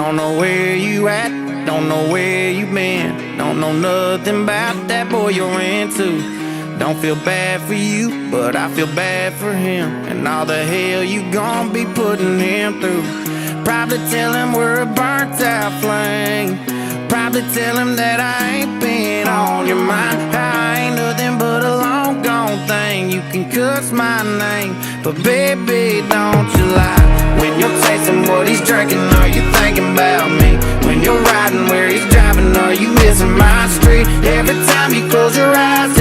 Don't know where you at, don't know where you been. Don't know nothing about that boy you're into. Don't feel bad for you, but I feel bad for him, and all the hell you gon' be putting him through. Probably tell him we're a burnt out flame. Probably tell him that I ain't been on your mind. I ain't nothing but a long gone thing. You can cuss my name, but baby, don't you lie. When you're tasting what he's drinking, are you thinking about me? When you're riding where he's driving, are you missing my street? Every time you close your eyes